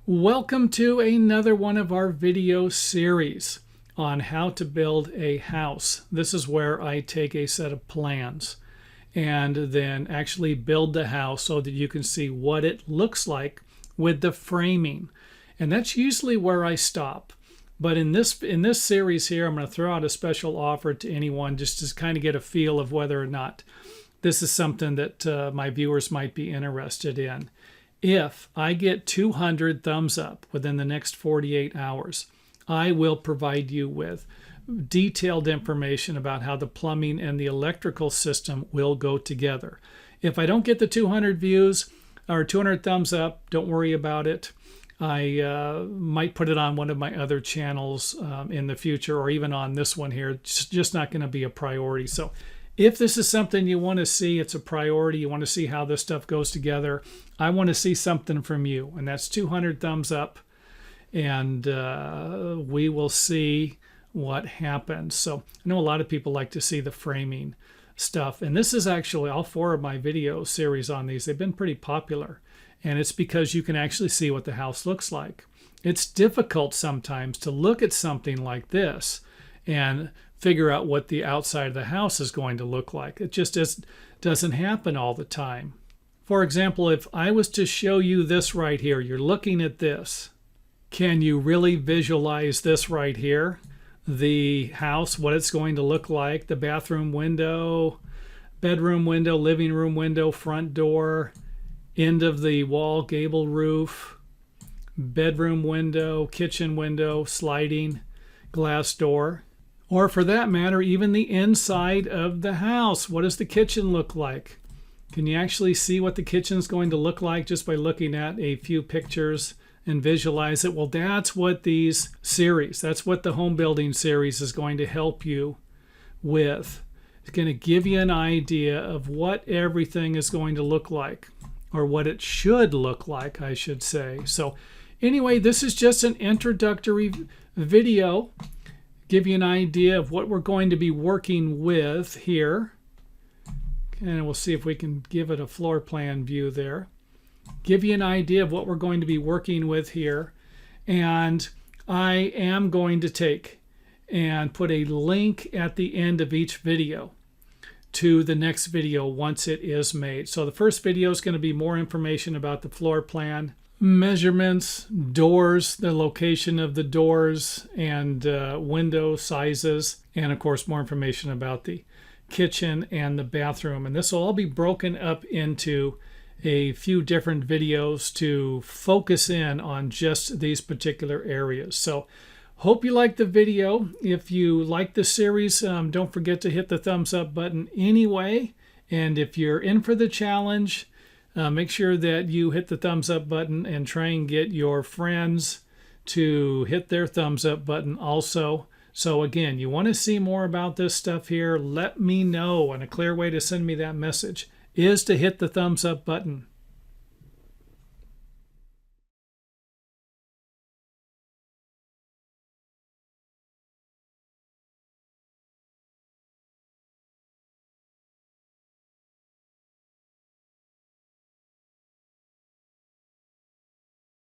Welcome to another one of our video series on how to build a house. This is where I take a set of plans and then actually build the house so that you can see what it looks like with the framing. And that's usually where I stop. But in this series here, I'm going to throw out a special offer to anyone just to kind of get a feel of whether or not this is something that my viewers might be interested in. If I get 200 thumbs up within the next 48 hours, I will provide you with detailed information about how the plumbing and the electrical system will go together. If I don't get the 200 views or 200 thumbs up, don't worry about it. I might put it on one of my other channels in the future, or even on this one here. It's just not going to be a priority. So if this is something you want to see, it's a priority, you want to see how this stuff goes together, I want to see something from you. And that's 200 thumbs up. And we will see what happens. So I know a lot of people like to see the framing stuff. And this is actually all 4 of my video series on these. They've been pretty popular. And it's because you can actually see what the house looks like. It's difficult sometimes to look at something like this and figure out what the outside of the house is going to look like. It just doesn't happen all the time. For example, if I was to show you this right here, you're looking at this. Can you really visualize this right here? The house, what it's going to look like, the bathroom window, bedroom window, living room window, front door, end of the wall, gable roof, bedroom window, kitchen window, sliding glass door. Or for that matter, even the inside of the house. What does the kitchen look like? Can you actually see what the kitchen's going to look like just by looking at a few pictures and visualize it? Well, that's what these series, that's what the home building series is going to help you with. It's going to give you an idea of what everything is going to look like, or what it should look like, I should say. So anyway, this is just an introductory video. Give you an idea of what we're going to be working with here. And we'll see if we can give it a floor plan view there. Give you an idea of what we're going to be working with here. And I am going to take and put a link at the end of each video to the next video once it is made. So the first video is going to be more information about the floor plan, measurements, doors, the location of the doors and window sizes, and of course more information about the kitchen and the bathroom. And this will all be broken up into a few different videos to focus in on just these particular areas. So hope you like the video. If you like the series, don't forget to hit the thumbs up button anyway. And if you're in for the challenge, make sure that you hit the thumbs up button and try and get your friends to hit their thumbs up button also. So again, you want to see more about this stuff here, let me know. And a clear way to send me that message is to hit the thumbs up button.